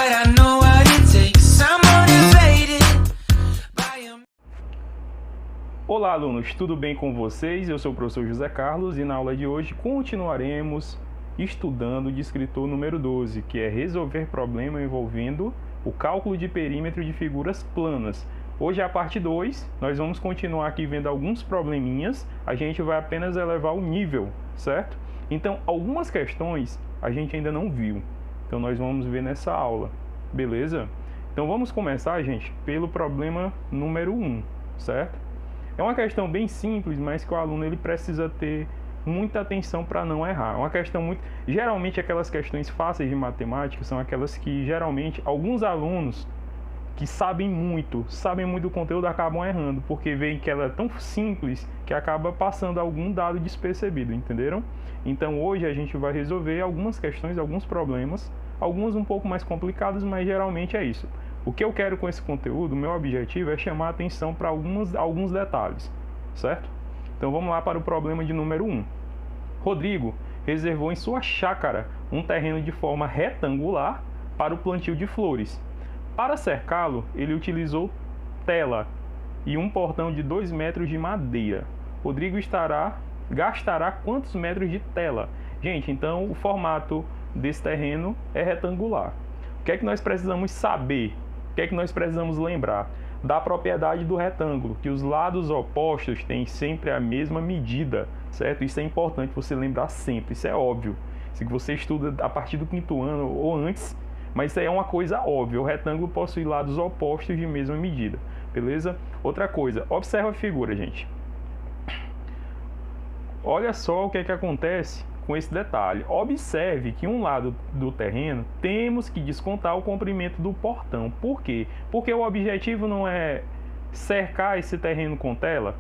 but I know what it takes. I'm motivated by a... Olá, alunos, tudo bem com vocês? Eu sou o professor José Carlos e na aula de hoje continuaremos estudando o descritor número 12, que é resolver problema envolvendo o cálculo de perímetro de figuras planas. Hoje é a parte 2, nós vamos continuar aqui vendo alguns probleminhas, a gente vai apenas elevar o nível, certo? Então, algumas questões a gente ainda não viu, então nós vamos ver nessa aula, beleza? Então vamos começar, gente, pelo problema número 1, certo? É uma questão bem simples, mas que o aluno ele precisa ter muita atenção para não errar. É uma questão muito... Geralmente aquelas questões fáceis de matemática são aquelas que geralmente alguns alunos que sabem muito do conteúdo acabam errando, porque veem que ela é tão simples que acaba passando algum dado despercebido, entenderam? Então hoje a gente vai resolver algumas questões, alguns problemas, alguns um pouco mais complicados, mas geralmente é isso. O que eu quero com esse conteúdo, meu objetivo é chamar a atenção para alguns detalhes, certo? Então vamos lá para o problema de número 1. Rodrigo reservou em sua chácara um terreno de forma retangular para o plantio de flores. Para cercá-lo, ele utilizou tela e um portão de 2 metros de madeira. Rodrigo gastará quantos metros de tela? Gente, então o formato desse terreno é retangular. O que é que nós precisamos saber? O que é que nós precisamos lembrar? Da propriedade do retângulo, que os lados opostos têm sempre a mesma medida, certo? Isso é importante você lembrar sempre, isso é óbvio. Se você estuda a partir do 5º ano ou antes, mas isso aí é uma coisa óbvia, o retângulo possui lados opostos de mesma medida, beleza? Outra coisa, observa a figura, gente. Olha só o que é que acontece com esse detalhe. Observe que um lado do terreno temos que descontar o comprimento do portão. Por quê? Porque o objetivo não é cercar esse terreno com tela.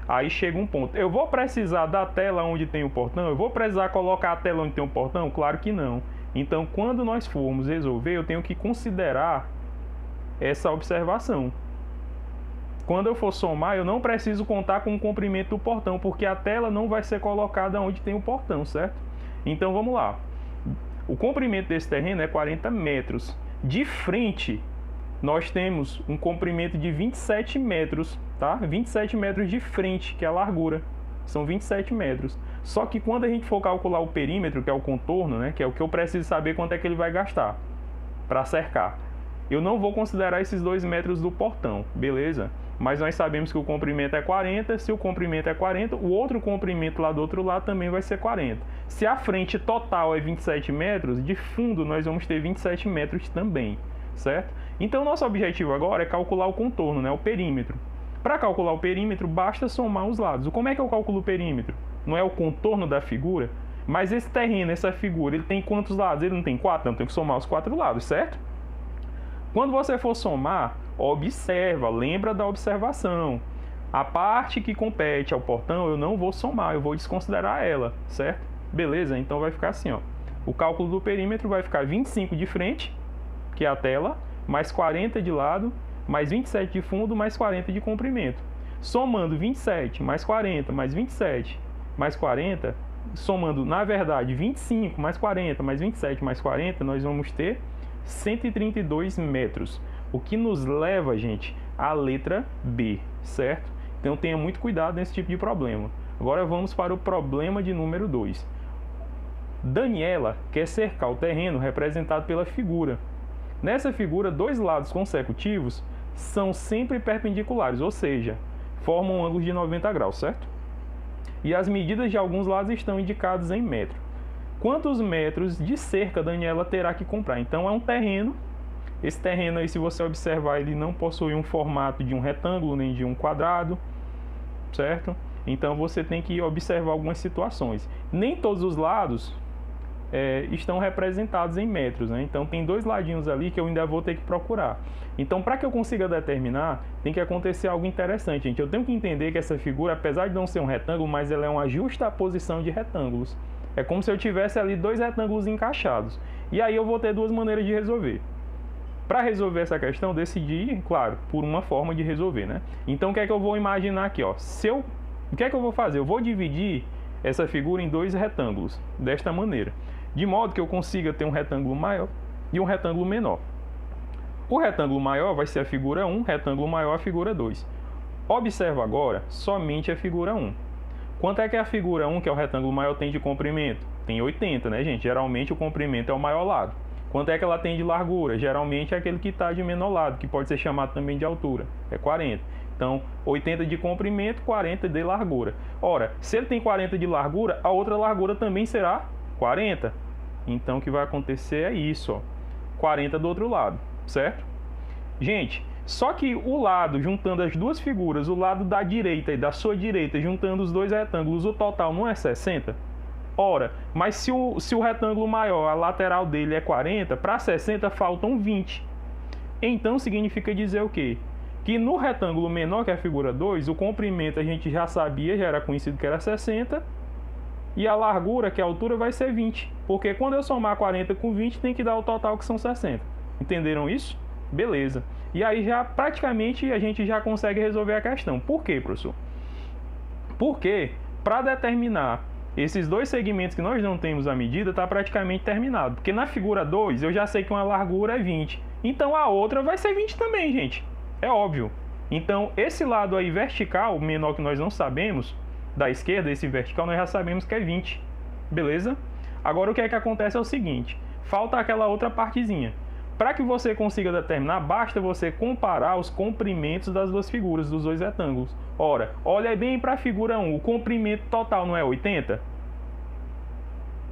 Aí chega um ponto. Eu vou precisar da tela onde tem o portão? Eu vou precisar colocar a tela onde tem o portão? Claro que não. Então, quando nós formos resolver, eu tenho que considerar essa observação. Quando eu for somar, eu não preciso contar com o comprimento do portão, porque a tela não vai ser colocada onde tem o portão, certo? Então, vamos lá. O comprimento desse terreno é 40 metros. De frente, nós temos um comprimento de 27 metros, tá? 27 metros de frente, que é a largura. São 27 metros. Só que quando a gente for calcular o perímetro, que é o contorno, né? Que é o que eu preciso saber quanto é que ele vai gastar para cercar. Eu não vou considerar esses 2 metros do portão, beleza? Mas nós sabemos que o comprimento é 40, se o comprimento é 40, o outro comprimento lá do outro lado também vai ser 40. Se a frente total é 27 metros, de fundo nós vamos ter 27 metros também, certo? Então nosso objetivo agora é calcular o contorno, né? O perímetro. Para calcular o perímetro, basta somar os lados. Como é que eu calculo o perímetro? Não é o contorno da figura? Mas esse terreno, essa figura, ele tem quantos lados? Ele não tem 4? Não, tem que somar os 4 lados, certo? Quando você for somar, observa, lembra da observação. A parte que compete ao portão eu não vou somar, eu vou desconsiderar ela, certo? Beleza? Então vai ficar assim, ó. O cálculo do perímetro vai ficar 25 de frente, que é a tela, mais 40 de lado, mais 27 de fundo, mais 40 de comprimento. Somando 27 mais 40 mais 27 mais 40, somando, na verdade, 25 mais 40 mais 27 mais 40, nós vamos ter 132 metros. O que nos leva, gente, à letra B, certo? Então tenha muito cuidado nesse tipo de problema. Agora vamos para o problema de número 2. Daniela quer cercar o terreno representado pela figura. Nessa figura, 2 lados consecutivos são sempre perpendiculares, ou seja, formam um ângulo de 90 graus, certo? E as medidas de alguns lados estão indicadas em metro. Quantos metros de cerca Daniela terá que comprar? Então é um terreno. Esse terreno aí, se você observar, ele não possui um formato de um retângulo nem de um quadrado, certo? Então você tem que observar algumas situações. Nem todos os lados estão representados em metros, né? Então tem 2 ladinhos ali que eu ainda vou ter que procurar. Então, para que eu consiga determinar, tem que acontecer algo interessante, gente. Eu tenho que entender que essa figura, apesar de não ser um retângulo, mas ela é uma justaposição de retângulos. É como se eu tivesse ali 2 retângulos encaixados. E aí eu vou ter 2 maneiras de resolver. Para resolver essa questão, decidi, claro, por uma forma de resolver, né? Então, o que é que eu vou imaginar aqui, ó? O que é que eu vou fazer? Eu vou dividir essa figura em 2 retângulos, desta maneira, de modo que eu consiga ter um retângulo maior e um retângulo menor. O retângulo maior vai ser a figura 1, retângulo maior a figura 2. Observa agora somente a figura 1. Quanto é que a figura 1, que é o retângulo maior, tem de comprimento? Tem 80, né, gente? Geralmente o comprimento é o maior lado. Quanto é que ela tem de largura? Geralmente é aquele que está de menor lado, que pode ser chamado também de altura. É 40. Então, 80 de comprimento, 40 de largura. Ora, se ele tem 40 de largura, a outra largura também será 40. Então, o que vai acontecer é isso, ó. 40 do outro lado, certo? Gente, só que o lado, juntando as duas figuras, o lado da direita e da sua direita, juntando os dois retângulos, o total não é 60? Ora, mas se o retângulo maior, a lateral dele é 40, para 60 faltam 20. Então, significa dizer o quê? Que no retângulo menor, que é a figura 2, o comprimento a gente já sabia, já era conhecido que era 60, e a largura, que é a altura, vai ser 20. Porque quando eu somar 40 com 20, tem que dar o total, que são 60. Entenderam isso? Beleza. E aí já praticamente a gente já consegue resolver a questão. Por quê, professor? Porque para determinar esses dois segmentos que nós não temos a medida, está praticamente terminado. Porque na figura 2 eu já sei que uma largura é 20. Então a outra vai ser 20 também, gente. É óbvio. Então esse lado aí vertical, menor que nós não sabemos, da esquerda, esse vertical, nós já sabemos que é 20. Beleza? Agora o que é que acontece é o seguinte. Falta aquela outra partezinha. Para que você consiga determinar, basta você comparar os comprimentos das duas figuras, dos dois retângulos. Ora, olha bem para a figura 1, o comprimento total não é 80?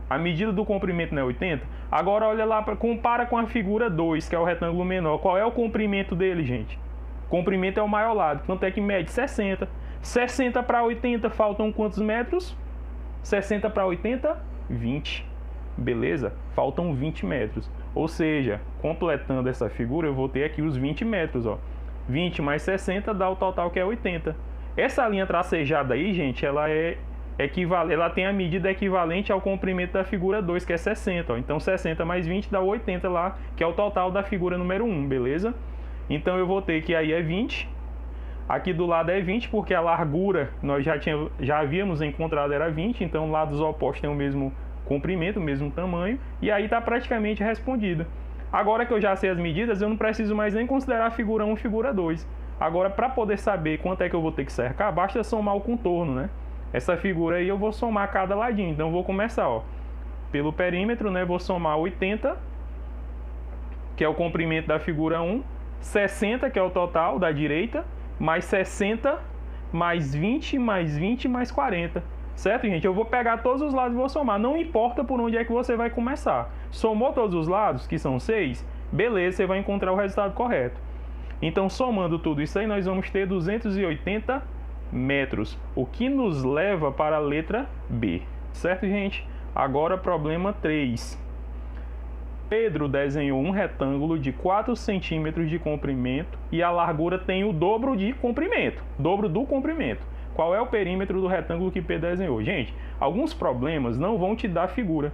A medida do comprimento não é 80? Agora olha lá, compara com a figura 2, que é o retângulo menor. Qual é o comprimento dele, gente? O comprimento é o maior lado. Quanto é que mede? 60. 60 para 80 faltam quantos metros? 60 para 80? 20. Beleza? Faltam 20 metros. Ou seja, completando essa figura, eu vou ter aqui os 20 metros, ó. 20 mais 60 dá o total, que é 80. Essa linha tracejada aí, gente, ela é equivalente, ela tem a medida equivalente ao comprimento da figura 2, que é 60, ó. Então 60 mais 20 dá 80 lá, que é o total da figura número 1, beleza? Então eu vou ter que aí é 20. Aqui do lado é 20, porque a largura nós já havíamos encontrado era 20, então lados opostos têm o mesmo comprimento, o mesmo tamanho, e aí está praticamente respondida. Agora que eu já sei as medidas, eu não preciso mais nem considerar a figura 1 e figura 2. Agora, para poder saber quanto é que eu vou ter que cercar, basta somar o contorno, né? Essa figura aí eu vou somar cada ladinho, então eu vou começar, ó, pelo perímetro, né? Vou somar 80, que é o comprimento da figura 1, 60, que é o total da direita, mais 60, mais 20, mais 20, mais 40. Certo, gente? Eu vou pegar todos os lados e vou somar. Não importa por onde é que você vai começar. Somou todos os lados, que são 6, beleza, você vai encontrar o resultado correto. Então, somando tudo isso aí, nós vamos ter 280 metros. O que nos leva para a letra B. Certo, gente? Agora, problema 3. Pedro desenhou um retângulo de 4 centímetros de comprimento e a largura tem o dobro de comprimento. Dobro do comprimento. Qual é o perímetro do retângulo que Pedro desenhou? Gente, alguns problemas não vão te dar figura.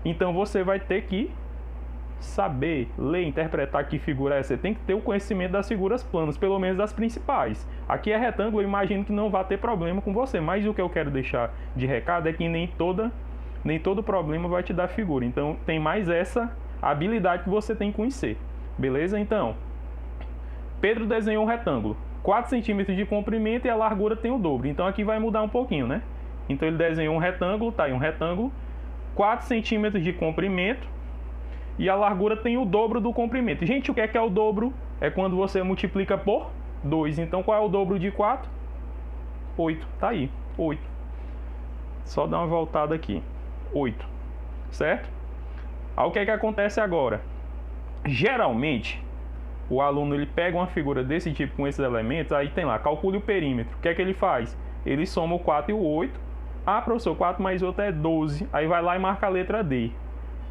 Então você vai ter que saber, ler, interpretar que figura é. Você tem que ter o conhecimento das figuras planas, pelo menos das principais. Aqui é retângulo, eu imagino que não vai ter problema com você. Mas o que eu quero deixar de recado é que nem todo problema vai te dar figura. Então tem mais essa habilidade que você tem que conhecer. Beleza? Então, Pedro desenhou um retângulo. 4 centímetros de comprimento e a largura tem o dobro. Então aqui vai mudar um pouquinho, né? Então ele desenhou um retângulo, tá aí um retângulo, 4 centímetros de comprimento e a largura tem o dobro do comprimento. Gente, o que é o dobro? É quando você multiplica por 2. Então qual é o dobro de 4? 8. Tá aí, 8. Só dar uma voltada aqui. 8. Certo? Aí o que acontece agora? Geralmente, o aluno ele pega uma figura desse tipo com esses elementos, aí tem lá, calcule o perímetro. O que é que ele faz? Ele soma o 4 e o 8. Ah, professor, 4 mais 8 é 12. Aí vai lá e marca a letra D.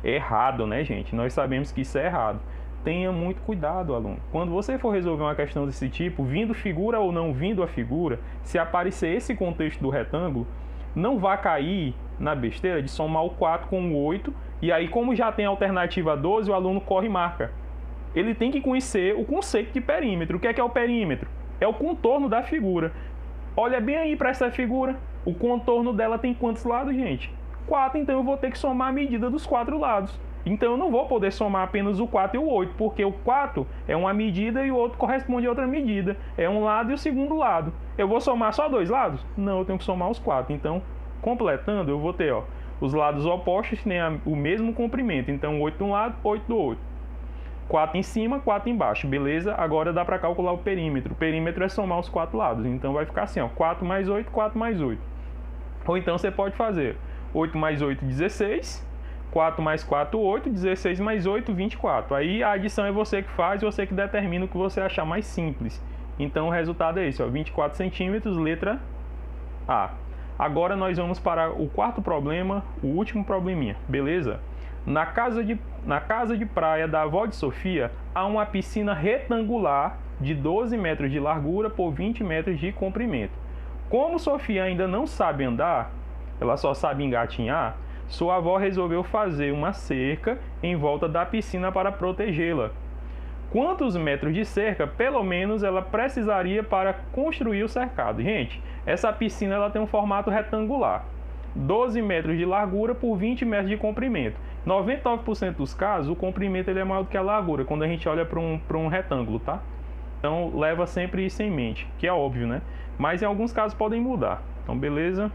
Errado, né, gente? Nós sabemos que isso é errado. Tenha muito cuidado, aluno. Quando você for resolver uma questão desse tipo, vindo figura ou não vindo a figura, se aparecer esse contexto do retângulo, não vá cair na besteira de somar o 4 com o 8. E aí, como já tem a alternativa 12, o aluno corre e marca. Ele tem que conhecer o conceito de perímetro. O que é o perímetro? É o contorno da figura. Olha bem aí para essa figura. O contorno dela tem quantos lados, gente? 4, então eu vou ter que somar a medida dos 4 lados. Então eu não vou poder somar apenas o 4 e o 8, porque o 4 é uma medida e o outro corresponde a outra medida. É um lado e o segundo lado. Eu vou somar só dois lados? Não, eu tenho que somar os 4. Então, completando, eu vou ter os lados opostos têm o mesmo comprimento. Então, 8 de um lado, 8 do outro. 4 em cima, 4 embaixo, beleza? Agora dá para calcular o perímetro. O perímetro é somar os 4 lados. Então, vai ficar assim, 4 mais 8, 4 mais 8. Ou então você pode fazer 8 mais 8, 16. 4 mais 4, 8. 16 mais 8, 24. Aí a adição é você que faz, você que determina o que você achar mais simples. Então, o resultado é esse, 24 centímetros, letra A. Agora nós vamos para o quarto problema, o último probleminha, beleza? Na casa de praia da avó de Sofia, há uma piscina retangular de 12 metros de largura por 20 metros de comprimento. Como Sofia ainda não sabe andar, ela só sabe engatinhar, sua avó resolveu fazer uma cerca em volta da piscina para protegê-la. Quantos metros de cerca, pelo menos, ela precisaria para construir o cercado? Gente, essa piscina ela tem um formato retangular. 12 metros de largura por 20 metros de comprimento. 99% dos casos, o comprimento ele é maior do que a largura, quando a gente olha para um retângulo, tá? Então, leva sempre isso em mente, que é óbvio, né? Mas em alguns casos podem mudar. Então, beleza?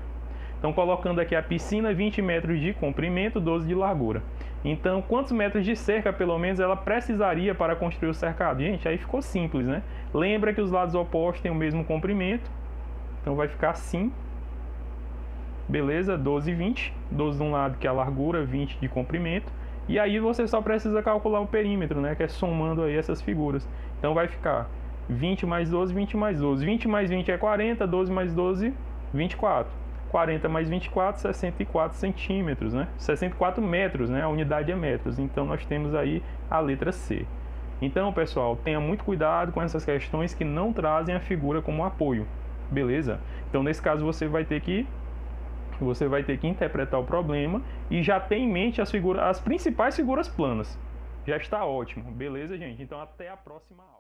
Então, colocando aqui a piscina, 20 metros de comprimento, 12 de largura. Então, quantos metros de cerca, pelo menos, ela precisaria para construir o cercado? Gente, aí ficou simples, né? Lembra que os lados opostos têm o mesmo comprimento. Então, vai ficar assim. Beleza? 12 e 20. 12 de um lado, que é a largura, 20 de comprimento. E aí, você só precisa calcular o perímetro, né? Que é somando aí essas figuras. Então, vai ficar 20 mais 12, 20 mais 12. 20 mais 20 é 40, 12 mais 12, 24. 40 mais 24, 64 centímetros, né? 64 metros, né? A unidade é metros. Então, nós temos aí a letra C. Então, pessoal, tenha muito cuidado com essas questões que não trazem a figura como apoio, beleza? Então, nesse caso, você vai ter que interpretar o problema e já ter em mente as principais figuras planas. Já está ótimo, beleza, gente? Então, até a próxima aula.